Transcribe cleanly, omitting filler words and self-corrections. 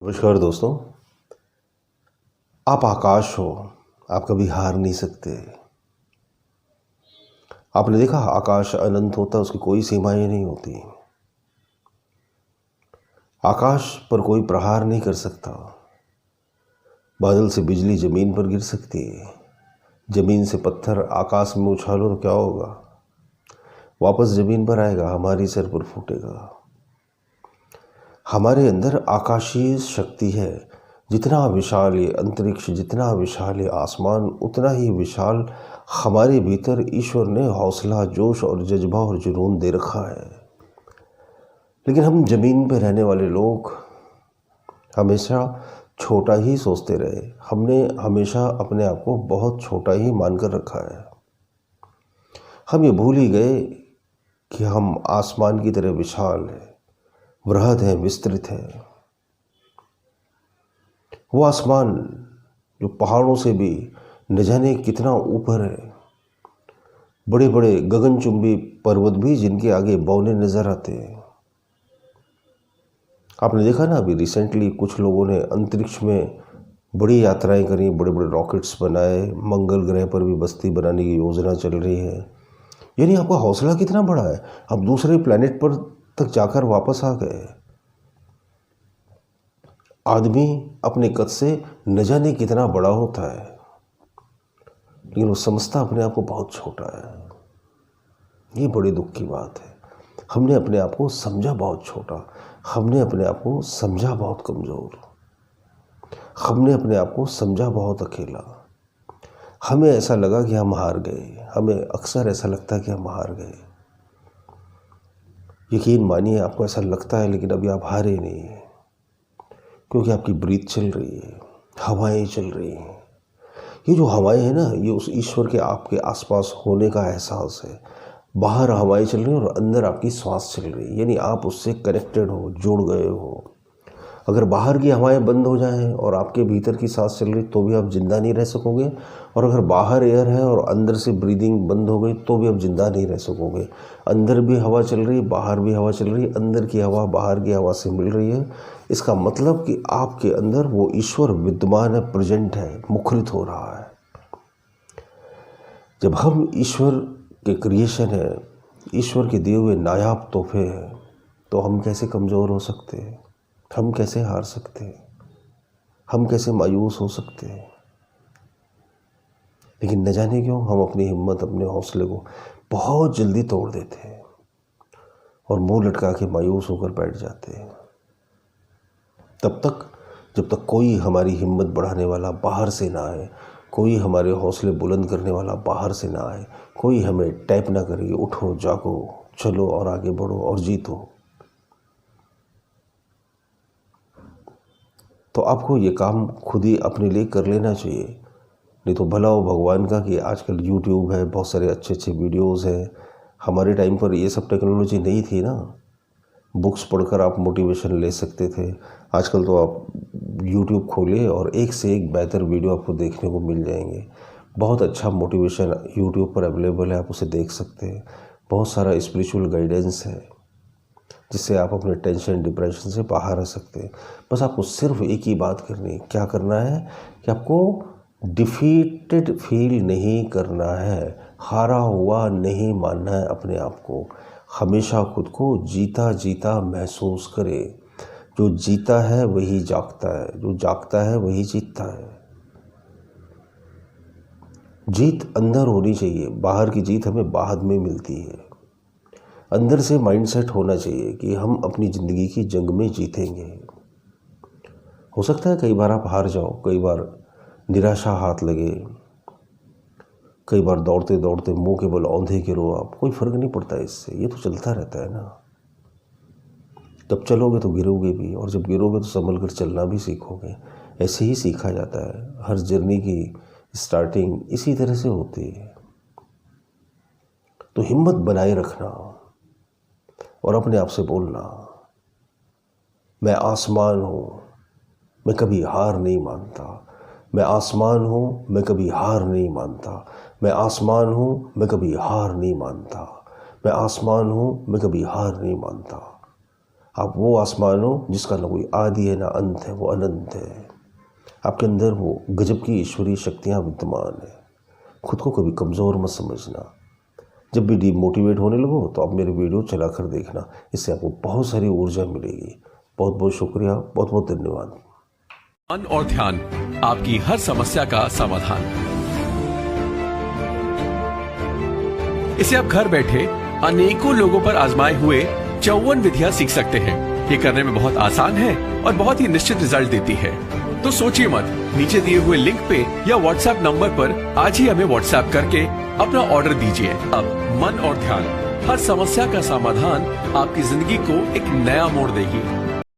नमस्कार दोस्तों। आप आकाश हो, आप कभी हार नहीं सकते। आपने देखा आकाश अनंत होता, उसकी कोई सीमाएं नहीं होती। आकाश पर कोई प्रहार नहीं कर सकता। बादल से बिजली जमीन पर गिर सकती है, जमीन से पत्थर आकाश में उछालो तो क्या होगा? वापस जमीन पर आएगा, हमारी सर पर फूटेगा। हमारे अंदर आकाशीय शक्ति है। जितना विशाल ये अंतरिक्ष, जितना विशाल ये आसमान, उतना ही विशाल हमारे भीतर ईश्वर ने हौसला, जोश और जज्बा और जुनून दे रखा है। लेकिन हम ज़मीन पे रहने वाले लोग हमेशा छोटा ही सोचते रहे। हमने हमेशा अपने आप को बहुत छोटा ही मानकर रखा है। हम ये भूल ही गए कि हम आसमान की तरह विशाल है, बृहद है, विस्तृत है। वो आसमान जो पहाड़ों से भी न जाने कितना ऊपर है, बड़े बड़े गगनचुंबी पर्वत भी जिनके आगे बौने नजर आते हैं। आपने देखा ना, अभी रिसेंटली कुछ लोगों ने अंतरिक्ष में बड़ी यात्राएं करी, बड़े बड़े रॉकेट्स बनाए, मंगल ग्रह पर भी बस्ती बनाने की योजना चल रही है। यानी आपका हौसला कितना बड़ा है, आप दूसरे प्लेनेट पर तक जाकर वापस आ गए। आदमी अपने कद से न जाने कितना बड़ा होता है, लेकिन वो समझता अपने आप को बहुत छोटा है। ये बड़े दुख की बात है। हमने अपने आप को समझा बहुत छोटा, हमने अपने आप को समझा बहुत कमज़ोर, हमने अपने आप को समझा बहुत अकेला। हमें ऐसा लगा कि हम हार गए, हमें अक्सर ऐसा लगता है कि हम हार गए। यकीन मानिए, आपको ऐसा लगता है, लेकिन अभी आप हारे नहीं हैं, क्योंकि आपकी ब्रीथ चल रही है, हवाएं चल रही हैं। ये जो हवाएं हैं ना, ये उस ईश्वर के आपके आसपास होने का एहसास है। बाहर हवाएं चल रही हैं और अंदर आपकी श्वास चल रही है, यानी आप उससे कनेक्टेड हो, जुड़ गए हो। अगर बाहर की हवाएं बंद हो जाएं और आपके भीतर की सांस चल रही, तो भी आप जिंदा नहीं रह सकोगे। और अगर बाहर एयर है और अंदर से ब्रीदिंग बंद हो गई, तो भी आप जिंदा नहीं रह सकोगे। अंदर भी हवा चल रही, बाहर भी हवा चल रही, अंदर की हवा बाहर की हवा से मिल रही है। इसका मतलब कि आपके अंदर वो ईश्वर विद्यमान है, प्रेजेंट है, मुखरित हो रहा है। जब हम ईश्वर के क्रिएशन है, ईश्वर के दिए हुए नायाब तोहफे हैं, तो हम कैसे कमज़ोर हो सकते हैं? हम कैसे हार सकते हैं? हम कैसे मायूस हो सकते हैं? लेकिन न जाने क्यों हम अपनी हिम्मत, अपने हौसले को बहुत जल्दी तोड़ देते हैं और मुंह लटका के मायूस होकर बैठ जाते हैं। तब तक जब तक कोई हमारी हिम्मत बढ़ाने वाला बाहर से ना आए, कोई हमारे हौसले बुलंद करने वाला बाहर से ना आए, कोई हमें टैप ना करे, उठो, जागो, चलो और आगे बढ़ो और जीतो। तो आपको ये काम खुद ही अपने लिए कर लेना चाहिए। नहीं तो भला हो भगवान का कि आजकल यूट्यूब है, बहुत सारे अच्छे अच्छे वीडियोस हैं। हमारे टाइम पर ये सब टेक्नोलॉजी नहीं थी ना। बुक्स पढ़कर आप मोटिवेशन ले सकते थे। आजकल तो आप यूट्यूब खोले और एक से एक बेहतर वीडियो आपको देखने को मिल जाएंगे। बहुत अच्छा मोटिवेशन यूट्यूब पर अवेलेबल है, आप उसे देख सकते हैं। बहुत सारा स्पिरिचुअल गाइडेंस है, जिससे आप अपने टेंशन, डिप्रेशन से बाहर आ सकते हैं। बस आपको सिर्फ एक ही बात करनी है। क्या करना है कि आपको डिफीटेड फील नहीं करना है, हारा हुआ नहीं मानना है अपने आप को। हमेशा खुद को जीता जीता महसूस करे। जो जीता है वही जागता है, जो जागता है वही जीतता है। जीत अंदर होनी चाहिए, बाहर की जीत हमें बाद में मिलती है। अंदर से माइंडसेट होना चाहिए कि हम अपनी ज़िंदगी की जंग में जीतेंगे। हो सकता है कई बार आप हार जाओ, कई बार निराशा हाथ लगे, कई बार दौड़ते दौड़ते मुंह के बल औंधे गिरो आप, कोई फ़र्क नहीं पड़ता इससे, ये तो चलता रहता है ना। जब चलोगे तो गिरोगे भी, और जब गिरोगे तो संभल कर चलना भी सीखोगे। ऐसे ही सीखा जाता है। हर जर्नी की स्टार्टिंग इसी तरह से होती है। तो हिम्मत बनाए रखना और अपने आप से बोलना, मैं आसमान हूँ, मैं कभी हार नहीं मानता। मैं आसमान हूँ, मैं कभी हार नहीं मानता। मैं आसमान हूँ, मैं कभी हार नहीं मानता। मैं आसमान हूँ, मैं कभी हार नहीं मानता। आप वो आसमान हो जिसका ना कोई आदि है ना अंत है, वो अनंत है। आपके अंदर वो गजब की ईश्वरीय शक्तियाँ विद्यमान है। खुद को कभी कमज़ोर मत समझना। जब भी डिमोटिवेट होने लगो तो आप मेरे वीडियो चला कर देखना, इससे आपको बहुत सारी ऊर्जा मिलेगी। बहुत बहुत शुक्रिया, बहुत बहुत धन्यवाद। मन और ध्यान, आपकी हर समस्या का समाधान। इसे आप घर बैठे अनेकों लोगों पर आजमाए हुए 54 विधियां सीख सकते हैं। ये करने में बहुत आसान है और बहुत ही निश्चित रिजल्ट देती है। तो सोचिए मत, नीचे दिए हुए लिंक पे या व्हाट्सएप नंबर पर आज ही हमें व्हाट्सएप करके अपना ऑर्डर दीजिए। अब मन और ध्यान, हर समस्या का समाधान आपकी जिंदगी को एक नया मोड़ देगी।